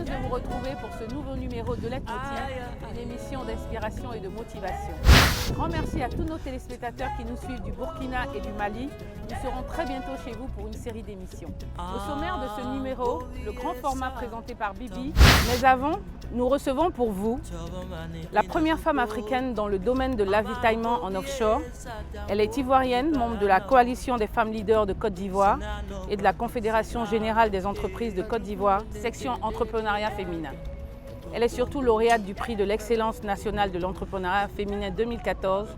heureuse de vous retrouver pour ce nouveau numéro de Leitmotiv, une émission d'inspiration et de motivation. Grand merci à tous nos téléspectateurs qui nous suivent du Burkina et du Mali. Nous serons très bientôt chez vous pour une série d'émissions. Au sommaire de ce numéro, le grand format présenté par Bibi. Mais avant, nous recevons pour vous la première femme africaine dans le domaine de l'avitaillement en offshore. Elle est ivoirienne, membre de la coalition des femmes leaders de Côte d'Ivoire et de la Confédération générale des entreprises de Côte d'Ivoire, section entrepreneuriat féminin. Elle est surtout lauréate du prix de l'excellence nationale de l'entrepreneuriat féminin 2014,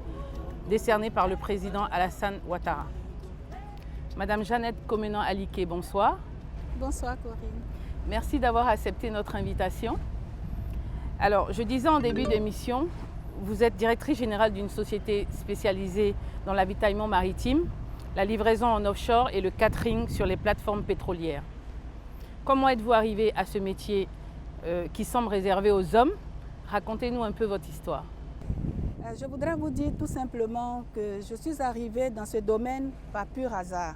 décerné par le président Alassane Ouattara. Madame Jeannette Comenan-Aliké, bonsoir. Bonsoir Corinne. Merci d'avoir accepté notre invitation. Alors, je disais en début d'émission, vous êtes directrice générale d'une société spécialisée dans l'avitaillement maritime, la livraison en offshore et le catering sur les plateformes pétrolières. Comment êtes-vous arrivée à ce métier qui semble réservé aux hommes? Racontez-nous un peu votre histoire. Je voudrais vous dire tout simplement que je suis arrivée dans ce domaine par pur hasard.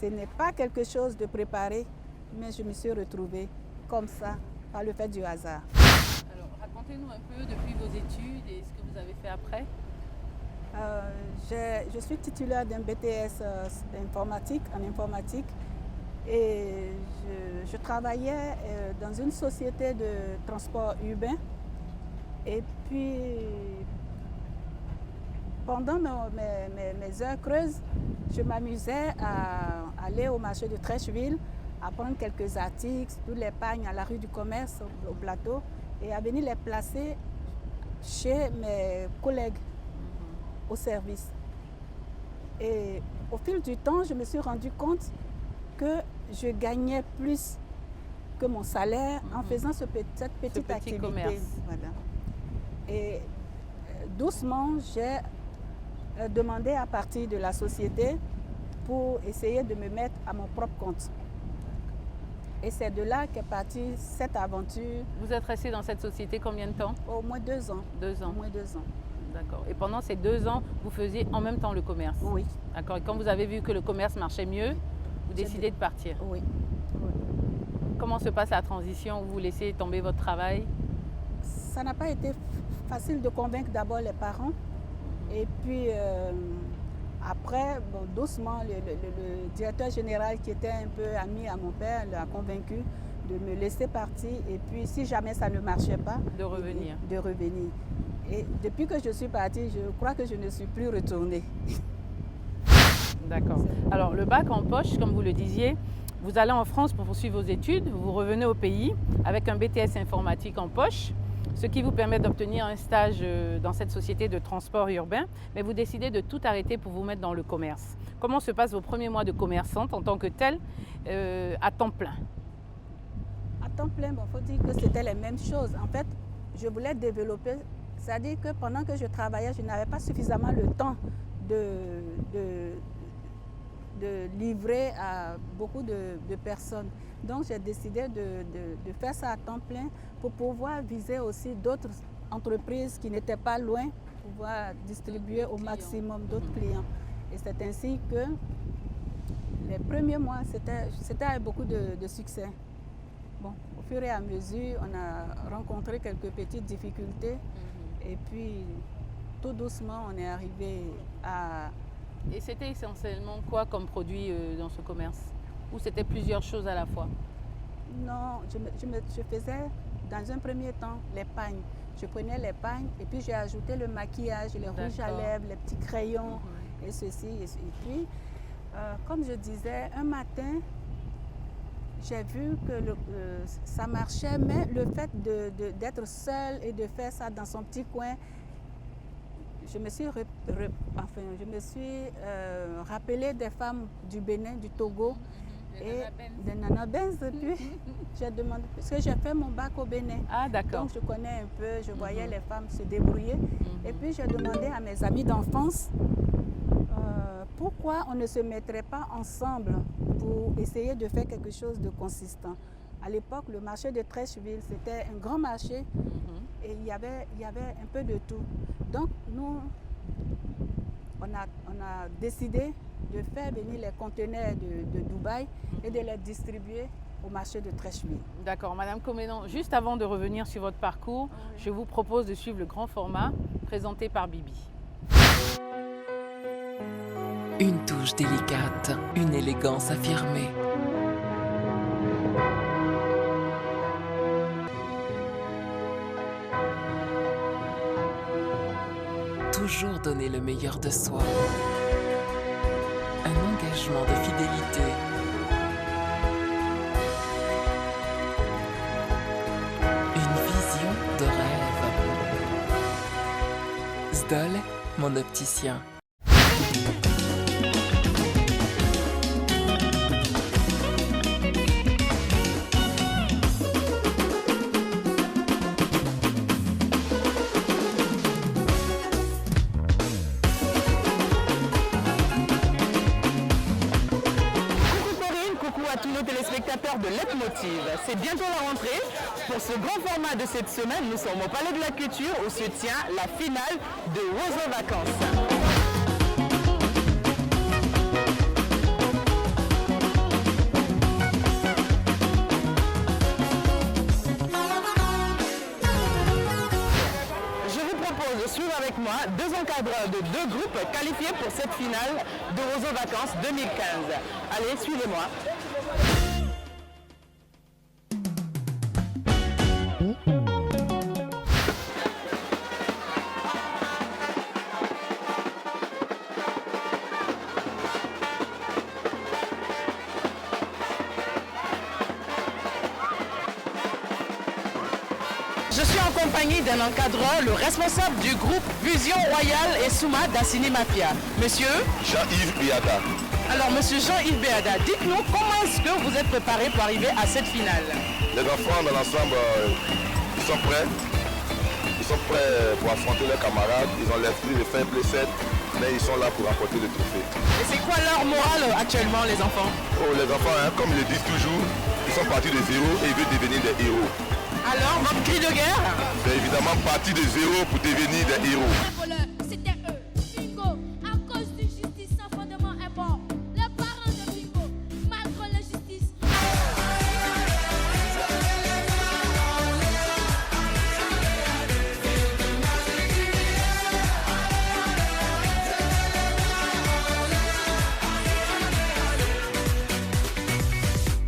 Ce n'est pas quelque chose de préparé, mais je me suis retrouvée comme ça, par le fait du hasard. Alors, racontez-nous un peu depuis vos études et ce que vous avez fait après. Je suis titulaire d'un BTS en informatique et je travaillais dans une société de transport urbain. Et puis, pendant mes heures creuses, je m'amusais à aller au marché de Trècheville, à prendre quelques articles, tous les pagnes à la rue du commerce, au plateau, et à venir les placer chez mes collègues au service. Et au fil du temps, je me suis rendu compte que je gagnais plus que mon salaire en faisant cette petite activité. Commerce. Voilà. Et doucement, j'ai demandé à partir de la société pour essayer de me mettre à mon propre compte. Et c'est de là qu'est partie cette aventure. Vous êtes resté dans cette société combien de temps? Au moins 2 ans. 2 ans. Au moins 2 ans. D'accord. Et pendant ces 2 ans, vous faisiez en même temps le commerce? Oui. D'accord. Et quand vous avez vu que le commerce marchait mieux, vous décidez de partir? Oui. Comment se passe la transition? Vous laissez tomber votre travail? Ça n'a pas été facile de convaincre d'abord les parents. Et puis après, doucement, le directeur général qui était un peu ami à mon père l'a convaincu de me laisser partir. Et puis si jamais ça ne marchait pas, de revenir. Et depuis que je suis partie, je crois que je ne suis plus retournée. D'accord. Alors le bac en poche, comme vous le disiez, vous allez en France pour poursuivre vos études, vous revenez au pays avec un BTS informatique en poche, ce qui vous permet d'obtenir un stage dans cette société de transport urbain, mais vous décidez de tout arrêter pour vous mettre dans le commerce. Comment se passent vos premiers mois de commerçante en tant que telle à temps plein? À temps plein, il faut dire que c'était les mêmes choses. En fait, je voulais développer, c'est-à-dire que pendant que je travaillais, je n'avais pas suffisamment le temps de livrer à beaucoup de personnes. Donc j'ai décidé de faire ça à temps plein pour pouvoir viser aussi d'autres entreprises qui n'étaient pas loin, pour pouvoir distribuer au maximum d'autres clients. Et c'est ainsi que les premiers mois, c'était avec beaucoup de succès. Bon, au fur et à mesure, on a rencontré quelques petites difficultés et puis tout doucement, on est arrivé à... Et c'était essentiellement quoi comme produit dans ce commerce? Ou c'était plusieurs choses à la fois? Non, je faisais dans un premier temps les pagnes. Je prenais les pagnes et puis j'ai ajouté le maquillage, les rouges à lèvres, les petits crayons et ceci. Et puis, comme je disais, un matin, j'ai vu que ça marchait, mais le fait d'être seule et de faire ça dans son petit coin, je me suis rappelé des femmes du Bénin, du Togo et des nanabens. Et puis j'ai demandé, parce que j'ai fait mon bac au Bénin. Ah, d'accord. Donc je connais un peu, je voyais les femmes se débrouiller. Et puis j'ai demandé à mes amis d'enfance pourquoi on ne se mettrait pas ensemble pour essayer de faire quelque chose de consistant. À l'époque, le marché de Trècheville, c'était un grand marché et il y avait un peu de tout. Donc, nous, on a décidé de faire venir les conteneurs de Dubaï et de les distribuer au marché de Trècheville. D'accord, Madame Comenon, juste avant de revenir sur votre parcours, je vous propose de suivre le grand format présenté par Bibi. Une touche délicate, une élégance affirmée. Toujours donner le meilleur de soi. Un engagement de fidélité. Une vision de rêve. Zdol, mon opticien. À tous nos téléspectateurs de Leitmotiv. C'est bientôt la rentrée. Pour ce grand format de cette semaine, nous sommes au Palais de la Culture où se tient la finale de Roseau Vacances. Je vous propose de suivre avec moi deux encadreurs de deux groupes qualifiés pour cette finale de Roseau Vacances 2015. Allez, suivez-moi. Je suis en compagnie d'un encadreur, le responsable du groupe Fusion Royale et Souma d'Assini Mafia. Monsieur Jean-Yves Béada. Alors, monsieur Jean-Yves Béada, dites-nous comment est-ce que vous êtes préparé pour arriver à cette finale? Les enfants dans l'ensemble, ils sont prêts. Ils sont prêts pour affronter leurs camarades. Ils ont l'esprit de faire play set, mais ils sont là pour remporter le trophée. Et c'est quoi leur morale actuellement, les enfants? Oh, les enfants, comme ils le disent toujours, ils sont partis de zéro et ils veulent devenir des héros. Alors, votre cri de guerre? C'est évidemment parti de zéro pour devenir des héros. C'était eux, Bingo, à cause d'une justice sans fondement et bon. Les parents de Bingo, malgré la justice.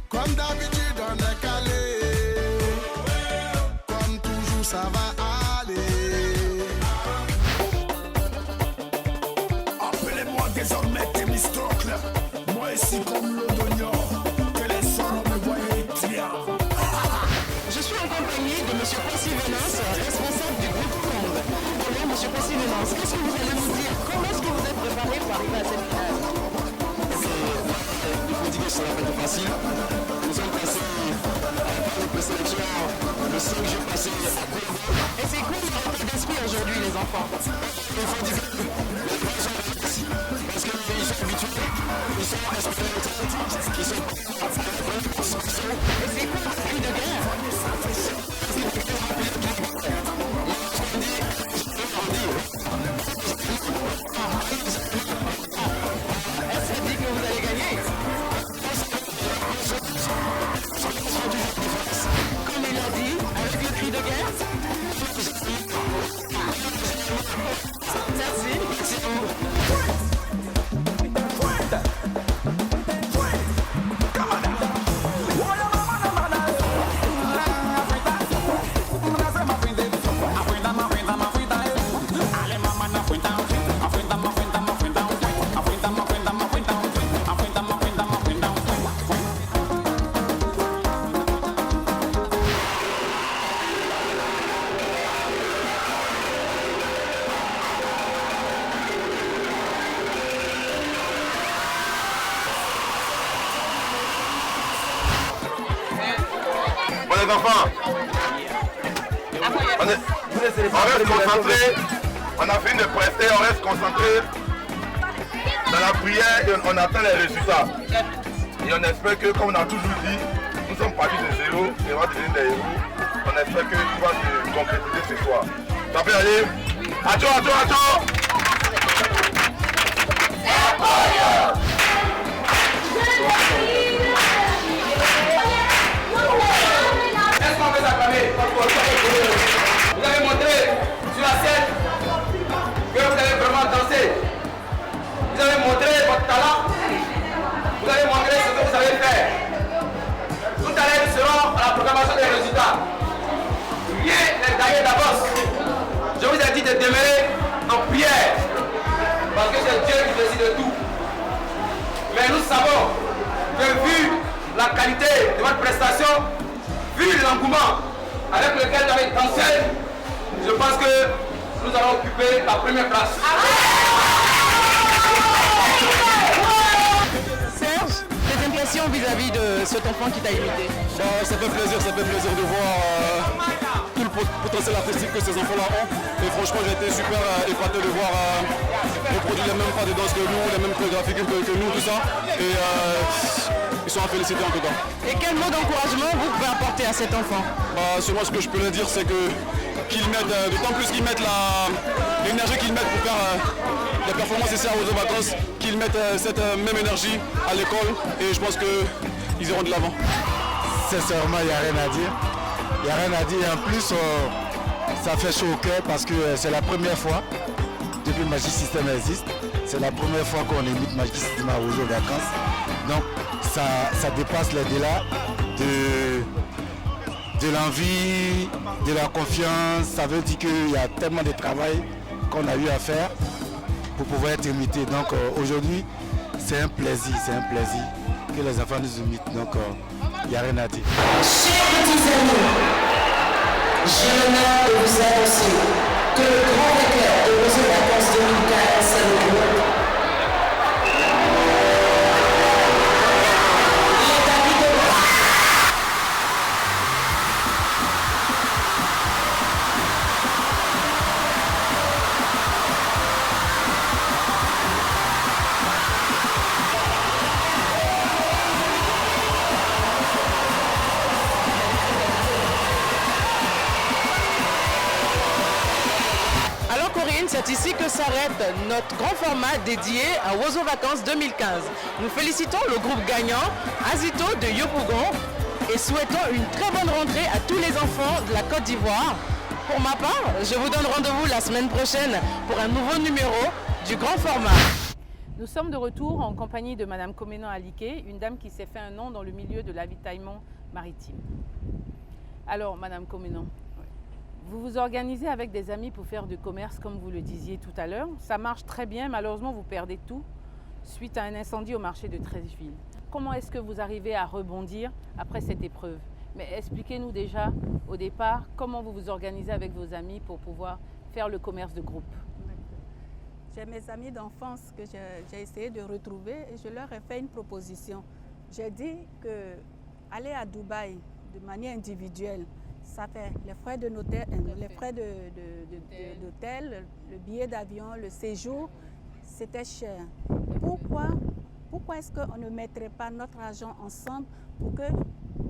Comme d'habitude, on est calé. Comme toujours, ça va aller. Appelez-moi désormais Thémistocle. Moi ici comme le d'oignon. Que les sorts me voient étudiant. Je suis en compagnie de monsieur Passy Venance, responsable du groupe Kong. Alors, monsieur Passy Venance, qu'est-ce que vous allez nous dire? Comment est-ce que vous êtes préparé pour arriver à cette finale? Il faut dire que c'est pas facile. Nous sommes passés à la présélection le 5 jours passés à Congo. Et c'est quoi votre état d'esprit aujourd'hui, les enfants? Il faut dire que les grands sont ici parce qu'ils sont habitués. Ils sont respectés. Ils sont Et c'est quoi votre cri de guerre? Est-ce que dit que vous allez gagner? Comme il a dit, avec le cri de guerre? Merci. Bon les enfants, on reste concentré, on a fini de prester, on reste concentré dans la prière et on attend les résultats. Et on espère que, comme on a toujours dit, nous sommes partis de zéro et on va devenir des héros. On espère qu'il va se concrétiser ce soir. Ça peut aller. Atcho, atcho, atcho. résultats. Rien n'est gagné d'avance. Je vous ai dit de demeurer en prière, parce que c'est Dieu qui décide de tout. Mais nous savons que vu la qualité de votre prestation, vu l'engouement avec lequel vous avez dansé, je pense que nous allons occuper la première place. Serge, tes impressions vis-à-vis de cet enfant qui t'a imité? Ça fait plaisir de voir tout le potentiel artistique que ces enfants-là ont. Et franchement, j'ai été super épaté de voir reproduire les mêmes pas de danse que nous, les mêmes chorégraphies que nous, tout ça. Et ils sont à féliciter en tout cas. Et quel mot d'encouragement vous pouvez apporter à cet enfant? Seulement ce que je peux leur dire, c'est qu'ils mettent, d'autant plus qu'ils mettent l'énergie qu'ils mettent pour faire les performances ici à Oiseaux Vacances, qu'ils mettent cette même énergie à l'école. Et je pense qu'ils iront de l'avant. Sincèrement, il n'y a rien à dire. Il n'y a rien à dire. En plus, ça fait chaud au cœur parce que c'est la première fois depuis que Magic System existe. C'est la première fois qu'on imite Magic System à Oiseaux Vacances. Donc, ça dépasse les délais de l'envie, de la confiance. Ça veut dire qu'il y a tellement de travail qu'on a eu à faire pour pouvoir être imité. Donc, aujourd'hui, c'est un plaisir que les enfants nous imitent. Donc, il n'y a rien à dire. Chers petits amis, j'ai l'honneur de vous annoncer que le grand vainqueur de Oiseaux Vacances 2015, c'est le groupe. C'est ici que s'arrête notre grand format dédié à Oiseaux Vacances 2015. Nous félicitons le groupe gagnant, Azito de Yopougon, et souhaitons une très bonne rentrée à tous les enfants de la Côte d'Ivoire. Pour ma part, je vous donne rendez-vous la semaine prochaine pour un nouveau numéro du grand format. Nous sommes de retour en compagnie de Madame Comenan Aliké, une dame qui s'est fait un nom dans le milieu de l'avitaillement maritime. Alors, Madame Comenan, vous vous organisez avec des amis pour faire du commerce, comme vous le disiez tout à l'heure. Ça marche très bien, malheureusement, vous perdez tout suite à un incendie au marché de Treichville. Comment est-ce que vous arrivez à rebondir après cette épreuve? Mais expliquez-nous déjà, au départ, comment vous vous organisez avec vos amis pour pouvoir faire le commerce de groupe. J'ai mes amis d'enfance que j'ai essayé de retrouver et je leur ai fait une proposition. J'ai dit qu'aller à Dubaï de manière individuelle, ça fait les frais de l'hôtel, le billet d'avion, le séjour, c'était cher. Pourquoi est-ce qu'on ne mettrait pas notre argent ensemble pour que,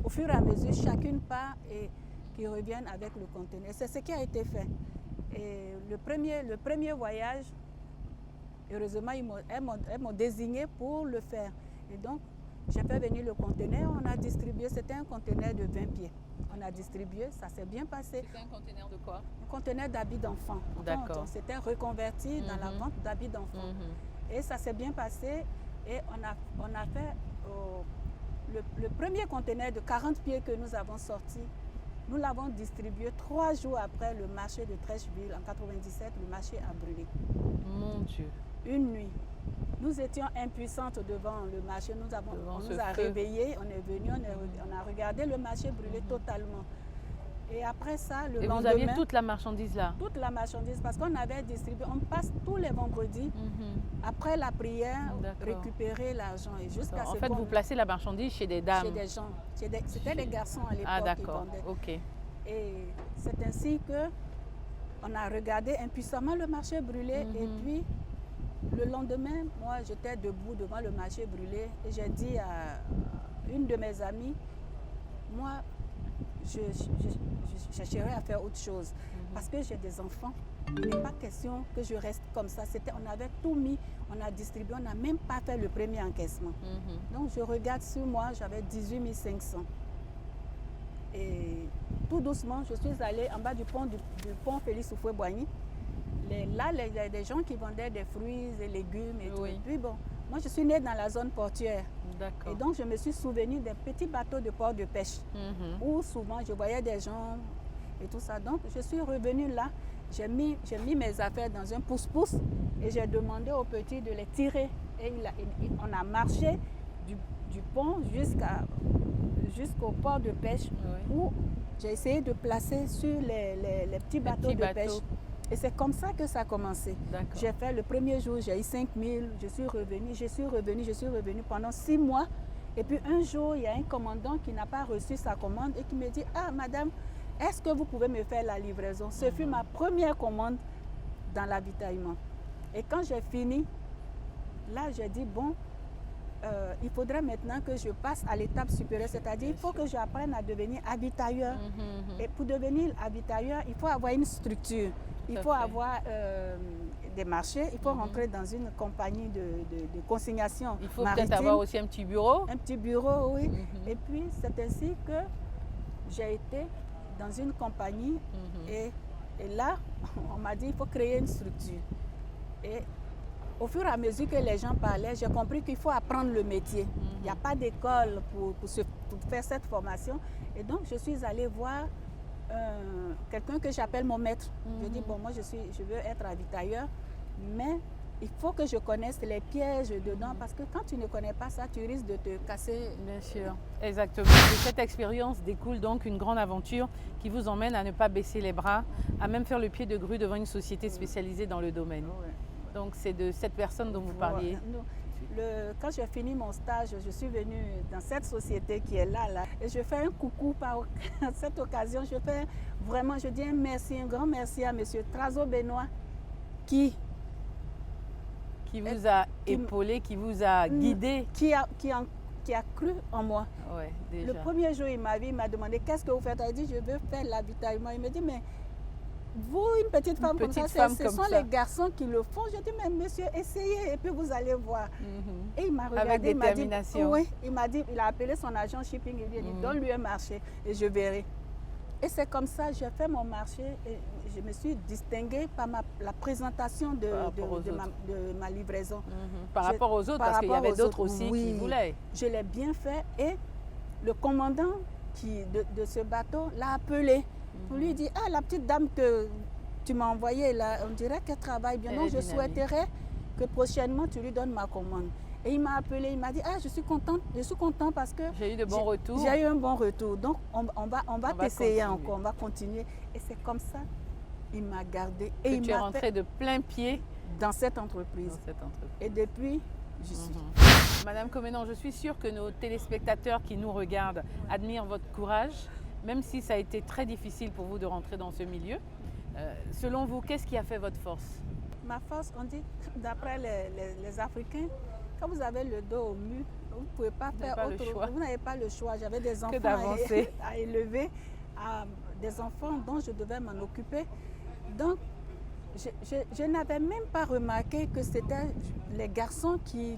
au fur et à mesure, chacune part et qu'ils reviennent avec le conteneur? C'est ce qui a été fait. Et le premier voyage, heureusement, elles m'ont désigné pour le faire. Et donc, j'ai fait venir le conteneur, on a distribué, c'était un conteneur de 20 pieds. On a distribué, ça s'est bien passé. C'était un conteneur de quoi? Un conteneur d'habits d'enfants. D'accord. On s'était reconverti dans la vente d'habits d'enfants. Et ça s'est bien passé et on a fait le premier conteneur de 40 pieds que nous avons sorti. Nous l'avons distribué 3 jours après le marché de Treichville. En 1997, le marché a brûlé. Mon Dieu. Une nuit. Nous étions impuissantes devant le marché. On nous a réveillés, on est venu, on a regardé le marché brûler totalement. Et après ça, le lendemain... Et vous aviez toute la marchandise là? Toute la marchandise, parce qu'on avait distribué. On passe tous les vendredis, après la prière, récupérer l'argent. En fait, vous placez la marchandise chez des dames? Chez des gens. C'était des garçons à l'époque. Ah d'accord, ok. Et c'est ainsi qu'on a regardé impuissamment le marché brûler. Et puis, le lendemain, moi, j'étais debout devant le marché brûlé et j'ai dit à une de mes amies, moi, je chercherai à faire autre chose parce que j'ai des enfants. Il n'est pas question que je reste comme ça. On avait tout mis, on a distribué, on n'a même pas fait le premier encaissement. Donc, je regarde sur moi, j'avais 18 500. Et tout doucement, je suis allée en bas du pont Félix Houphouët-Boigny. Là, il y a des gens qui vendaient des fruits et légumes et tout. Et puis bon, moi je suis née dans la zone portuaire. D'accord. Et donc, je me suis souvenu des petits bateaux de port de pêche où souvent je voyais des gens et tout ça. Donc, je suis revenue là. J'ai mis mes affaires dans un pousse-pousse et j'ai demandé au petit de les tirer. Et on a marché du pont jusqu'au port de pêche où j'ai essayé de placer sur les petits bateaux de pêche. Et c'est comme ça que ça a commencé. J'ai fait le premier jour, j'ai eu 5 000, je suis revenue pendant 6 mois. Et puis un jour, il y a un commandant qui n'a pas reçu sa commande et qui me dit « Ah, madame, est-ce que vous pouvez me faire la livraison ?» Ce fut ma première commande dans l'avitaillement. Et quand j'ai fini, là, j'ai dit « Bon, il faudrait maintenant que je passe à l'étape supérieure, c'est-à-dire il faut que j'apprenne à devenir avitailleur. Et pour devenir avitailleur, il faut avoir une structure. Il faut avoir des marchés, il faut rentrer dans une compagnie de consignation. Il faut peut-être avoir aussi un petit bureau. Un petit bureau, oui. Et puis, c'est ainsi que j'ai été dans une compagnie et là, on m'a dit qu'il faut créer une structure. Et au fur et à mesure que les gens parlaient, j'ai compris qu'il faut apprendre le métier. Il n'y a pas d'école pour faire cette formation. Et donc, je suis allée voir quelqu'un que j'appelle mon maître. Je dis, bon, moi, je veux être avitailleur, mais il faut que je connaisse les pièges dedans, parce que quand tu ne connais pas ça, tu risques de te casser. Bien sûr, exactement. De cette expérience découle donc une grande aventure qui vous emmène à ne pas baisser les bras, à même faire le pied de grue devant une société spécialisée dans le domaine. Donc c'est de cette personne dont vous parliez. Quand j'ai fini mon stage, je suis venue dans cette société qui est là, et je fais un coucou par cette occasion. Je dis un merci, un grand merci à M. Trazo Benoît qui vous a épaulé, qui vous a guidé. Qui a cru en moi. Ouais, déjà. Le premier jour, il m'a demandé qu'est-ce que vous faites. Il a dit, je veux faire l'avitaillement. Il me dit, mais vous, une petite femme comme ça, ce sont les garçons qui le font. Je dis, mais monsieur, essayez et puis vous allez voir. Et il m'a regardé, avec détermination. Il m'a dit, il a appelé son agent shipping, il lui a dit, donne-lui un marché et je verrai. Et c'est comme ça, j'ai fait mon marché et je me suis distinguée par la présentation de ma livraison. Par rapport aux autres, parce qu'il y avait d'autres aussi qui voulaient. Je l'ai bien fait et le commandant de ce bateau l'a appelé. On lui dit, ah, la petite dame que tu m'as envoyée là, on dirait qu'elle travaille bien. Donc je souhaiterais que prochainement tu lui donnes ma commande. Et il m'a appelé, il m'a dit, ah, je suis content parce que j'ai eu de bons retours. J'ai eu un bon retour. Donc on va t'essayer encore, on va continuer. Et c'est comme ça, il m'a gardé. Et tu es rentrée de plein pied dans cette entreprise. Et depuis, j'y suis. Madame Comenon, je suis sûre que nos téléspectateurs qui nous regardent admirent votre courage, même si ça a été très difficile pour vous de rentrer dans ce milieu. Selon vous, qu'est-ce qui a fait votre force? Ma force, on dit, d'après les Africains, quand vous avez le dos au mur, vous ne pouvez pas faire autre chose. Vous n'avez pas le choix. J'avais des enfants à élever, des enfants dont je devais m'en occuper. Donc, je n'avais même pas remarqué que c'était les garçons qui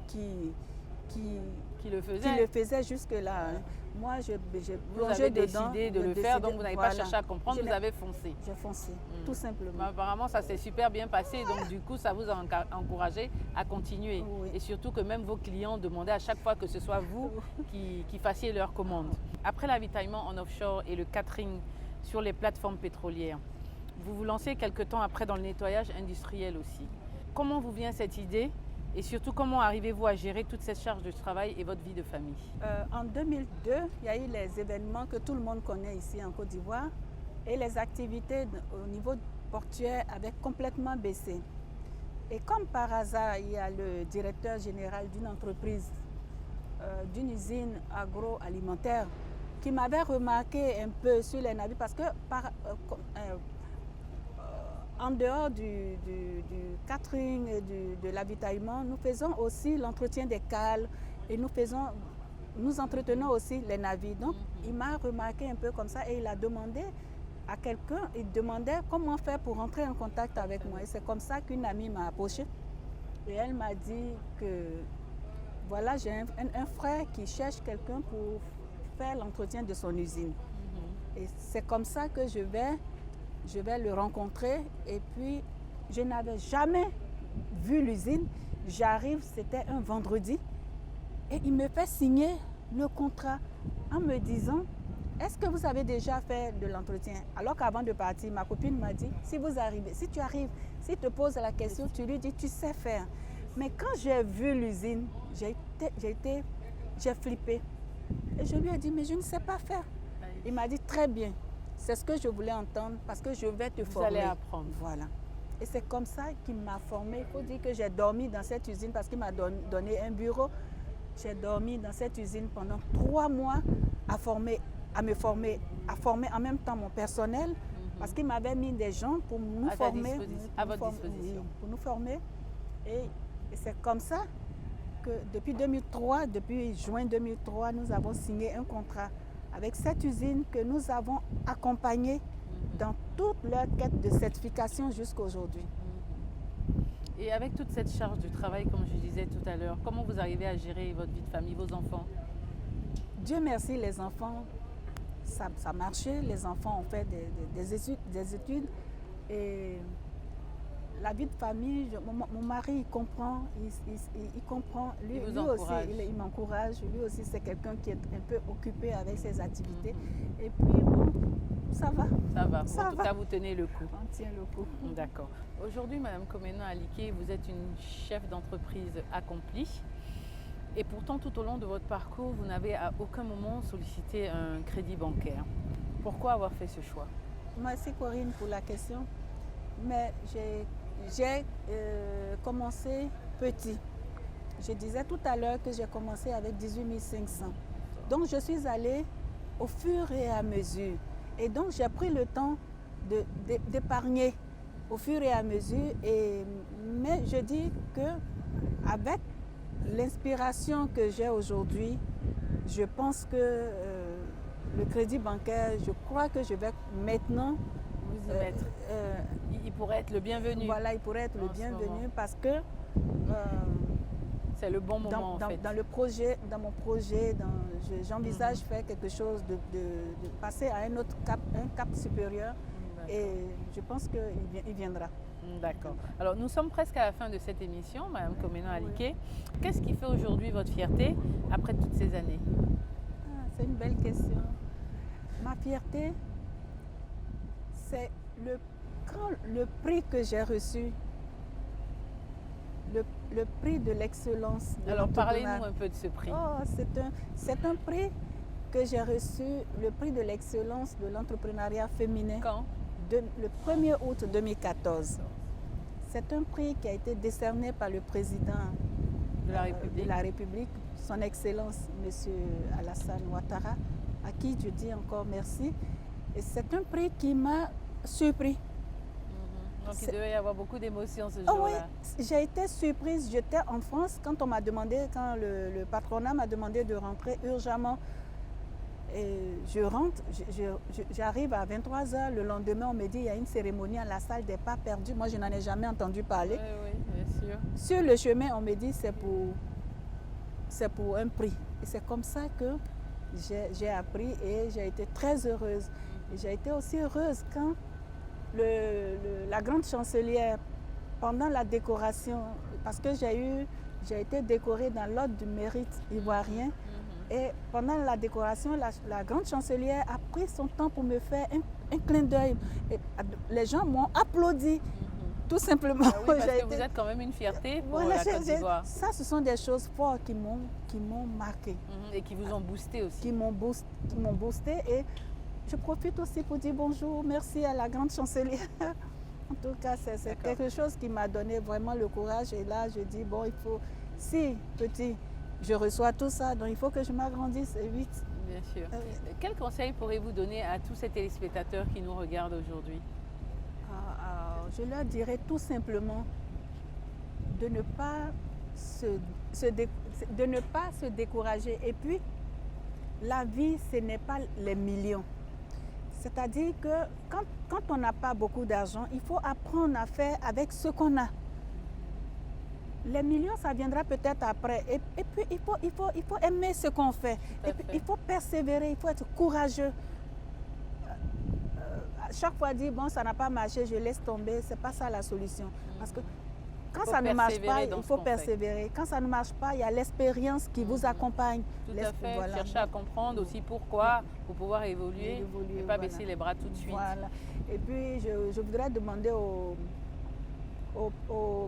le faisaient jusque-là. Moi, j'ai plongé dedans. Vous avez décidé de le faire, donc vous n'avez pas cherché à comprendre, vous avez foncé. J'ai foncé, tout simplement. Apparemment, ça s'est super bien passé, donc du coup, ça vous a encouragé à continuer. Oui. Et surtout que même vos clients demandaient à chaque fois que ce soit vous qui fassiez leurs commandes. Après l'avitaillement en offshore et le catering sur les plateformes pétrolières, vous vous lancez quelque temps après dans le nettoyage industriel aussi. Comment vous vient cette idée? Et surtout, comment arrivez-vous à gérer toute cette charge de travail et votre vie de famille? En 2002, il y a eu les événements que tout le monde connaît ici en Côte d'Ivoire et les activités au niveau portuaire avaient complètement baissé. Et comme par hasard, il y a le directeur général d'une entreprise, d'une usine agroalimentaire qui m'avait remarqué un peu sur les navires parce que en dehors du catering et de l'avitaillement, nous faisons aussi l'entretien des cales et nous entretenons aussi les navires. Donc, il m'a remarqué un peu comme ça et il a demandé à quelqu'un, il demandait comment faire pour rentrer en contact avec moi. Et c'est comme ça qu'une amie m'a approchée et elle m'a dit que voilà, j'ai un frère qui cherche quelqu'un pour faire l'entretien de son usine. Et c'est comme ça que je vais le rencontrer et puis je n'avais jamais vu l'usine. J'arrive, c'était un vendredi Et il me fait signer le contrat en me disant, est-ce que vous avez déjà fait de l'entretien? Alors qu'avant de partir, ma copine m'a dit, si tu arrives, s'il te pose la question, tu lui dis, tu sais faire. Mais quand j'ai vu l'usine, j'ai flippé. Et je lui ai dit, mais je ne sais pas faire. Il m'a dit, très bien, c'est ce que je voulais entendre parce que je vais te former. Vous allez apprendre. Voilà. Et c'est comme ça qu'il m'a formé. Il faut dire que j'ai dormi dans cette usine parce qu'il m'a donné un bureau. J'ai dormi dans cette usine pendant 3 mois à me former en même temps mon personnel parce qu'il m'avait mis des gens pour nous former. À votre disposition. Pour nous former. Et c'est comme ça que depuis 2003, depuis juin 2003, nous avons signé un contrat avec cette usine que nous avons accompagnée dans toute leur quête de certification jusqu'à aujourd'hui. Et avec toute cette charge du travail, comme je disais tout à l'heure, comment vous arrivez à gérer votre vie de famille, vos enfants? Dieu merci, les enfants, ça marchait. Les enfants ont fait des études. Et la vie de famille, mon mari, il comprend. Il comprend. Lui aussi, il m'encourage. Lui aussi, c'est quelqu'un qui est un peu occupé avec ses activités. Et puis, bon, ça va. Ça va. En tout cas, vous tenez le coup. On tient le coup. D'accord. Aujourd'hui, Madame Komena Alike, vous êtes une chef d'entreprise accomplie. Et pourtant, tout au long de votre parcours, vous n'avez à aucun moment sollicité un crédit bancaire. Pourquoi avoir fait ce choix? Merci Corinne pour la question. Mais j'ai commencé petit. Je disais tout à l'heure que j'ai commencé avec 18 500. Donc je suis allée au fur et à mesure. Et donc j'ai pris le temps d'épargner au fur et à mesure. Mais je dis qu'avec l'inspiration que j'ai aujourd'hui, je pense que le crédit bancaire, je crois que je vais maintenant vous y mettre. Il pourrait être le bienvenu. Voilà, il pourrait être le bienvenu parce que c'est le bon moment en fait. Dans mon projet, j'envisage faire quelque chose de passer à un autre cap, un cap supérieur. Et je pense qu'il viendra. D'accord. Alors nous sommes presque à la fin de cette émission, Madame Komena Alike. Oui. Qu'est-ce qui fait aujourd'hui votre fierté après toutes ces années? C'est une belle question. Ma fierté, c'est le prix que j'ai reçu, le prix de l'excellence. Alors parlez-nous un peu de ce prix. C'est un prix que j'ai reçu, le prix de l'excellence de l'entrepreneuriat féminin. Quand? Le 1er août 2014. C'est un prix qui a été décerné par le président de la République, son Excellence, M. Alassane Ouattara, à qui je dis encore merci. Et c'est un prix qui m'a surpris. Donc il devait y avoir beaucoup d'émotions ce jour-là. Oui, j'ai été surprise. J'étais en France quand on m'a demandé, quand le patronat m'a demandé de rentrer urgemment. Et je rentre, j'arrive à 23h. Le lendemain, on me dit il y a une cérémonie à la salle des pas perdus. Moi, je n'en ai jamais entendu parler. Oui, bien sûr. Sur le chemin, on me dit c'est pour un prix. Et c'est comme ça que j'ai appris et j'ai été très heureuse. Et j'ai été aussi heureuse quand la grande chancelière, pendant la décoration, parce que j'ai été décorée dans l'ordre du mérite ivoirien. Et pendant la décoration, la grande chancelière a pris son temps pour me faire un clin d'œil. Les gens m'ont applaudi, tout simplement. Ah oui, parce que vous êtes quand même une fierté pour la Côte d'Ivoire. Ça, ce sont des choses fortes qui m'ont marqué. Et qui vous ont boosté aussi. Qui m'ont boosté. Et je profite aussi pour dire bonjour, merci à la grande chancelière. En tout cas, c'est quelque chose qui m'a donné vraiment le courage. Et là, je dis, bon, il faut, si petit, je reçois tout ça, donc il faut que je m'agrandisse vite. Bien sûr. Quel conseil pourrez-vous donner à tous ces téléspectateurs qui nous regardent aujourd'hui? Je leur dirais tout simplement de ne pas se décourager. Et puis, la vie, ce n'est pas les millions. C'est-à-dire que quand on n'a pas beaucoup d'argent, il faut apprendre à faire avec ce qu'on a. Les millions, ça viendra peut-être après. Et puis, il faut aimer ce qu'on fait. Et puis, il faut persévérer, il faut être courageux. Chaque fois dire, bon, ça n'a pas marché, je laisse tomber, ce n'est pas ça la solution. Parce que quand ça ne marche pas, il faut persévérer. Quand ça ne marche pas, il y a l'expérience qui vous accompagne. Tout à fait, voilà. Chercher à comprendre aussi pourquoi, pour pouvoir évoluer et pas baisser les bras tout de suite. Voilà. Et puis, je voudrais demander aux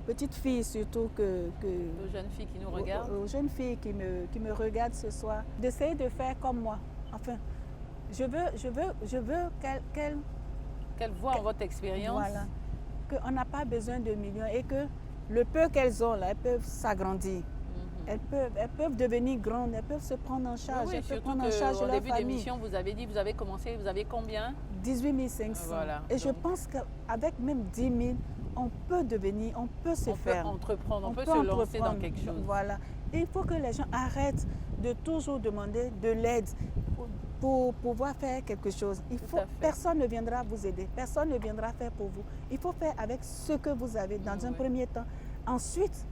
petites filles surtout aux jeunes filles qui nous regardent, aux jeunes filles qui me regardent ce soir, d'essayer de faire comme moi. Enfin, je veux qu'elles voient en votre expérience, voilà, qu'on n'a pas besoin de millions et que le peu qu'elles ont là, elles peuvent s'agrandir. Elles peuvent devenir grandes, elles peuvent se prendre en charge. Oui, elles peuvent surtout prendre en charge au leur début famille. d'émission, vous avez dit, vous avez commencé, vous avez combien? 18 500. Voilà. Et je pense qu'avec même 10 000, on peut devenir, on peut se faire. On peut entreprendre, on peut se lancer dans quelque chose. Voilà. Et il faut que les gens arrêtent de toujours demander de l'aide pour pouvoir faire quelque chose. Personne ne viendra vous aider, personne ne viendra faire pour vous. Il faut faire avec ce que vous avez dans un premier temps. Ensuite,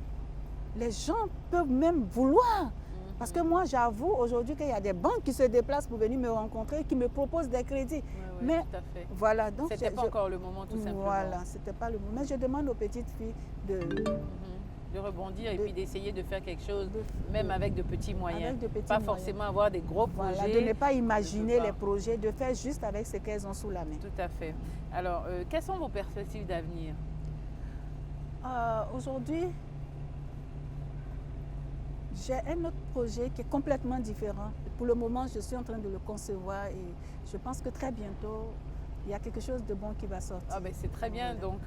les gens peuvent même vouloir. Parce que moi, j'avoue aujourd'hui qu'il y a des banques qui se déplacent pour venir me rencontrer, qui me proposent des crédits. Mais tout à fait. Voilà, donc c'était pas encore le moment, tout simplement. Voilà, c'était pas le moment. Mais je demande aux petites filles de rebondir et puis d'essayer de faire quelque chose, même avec de petits moyens. Avec de petits pas moyens. Forcément avoir des gros projets. Voilà, de ne pas imaginer les projets, de faire juste avec ce qu'elles ont sous la main. Tout à fait. Alors, quelles sont vos perspectives d'avenir? Aujourd'hui, j'ai un autre projet qui est complètement différent. Pour le moment, je suis en train de le concevoir et je pense que très bientôt, il y a quelque chose de bon qui va sortir. Ah ben c'est très bien. Voilà. Donc,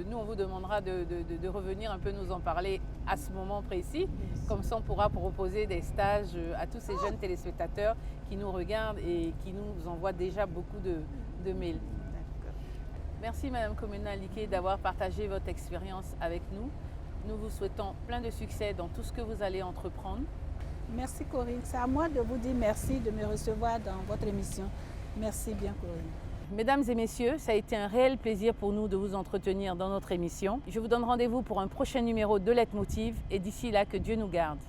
nous, on vous demandera de revenir un peu nous en parler à ce moment précis. Comme ça, on pourra proposer des stages à tous ces jeunes téléspectateurs qui nous regardent et qui nous envoient déjà beaucoup de mails. Merci, Madame Komena Liké, d'avoir partagé votre expérience avec nous. Nous vous souhaitons plein de succès dans tout ce que vous allez entreprendre. Merci Corinne. C'est à moi de vous dire merci de me recevoir dans votre émission. Merci bien Corinne. Mesdames et messieurs, ça a été un réel plaisir pour nous de vous entretenir dans notre émission. Je vous donne rendez-vous pour un prochain numéro de Leitmotiv et d'ici là, que Dieu nous garde.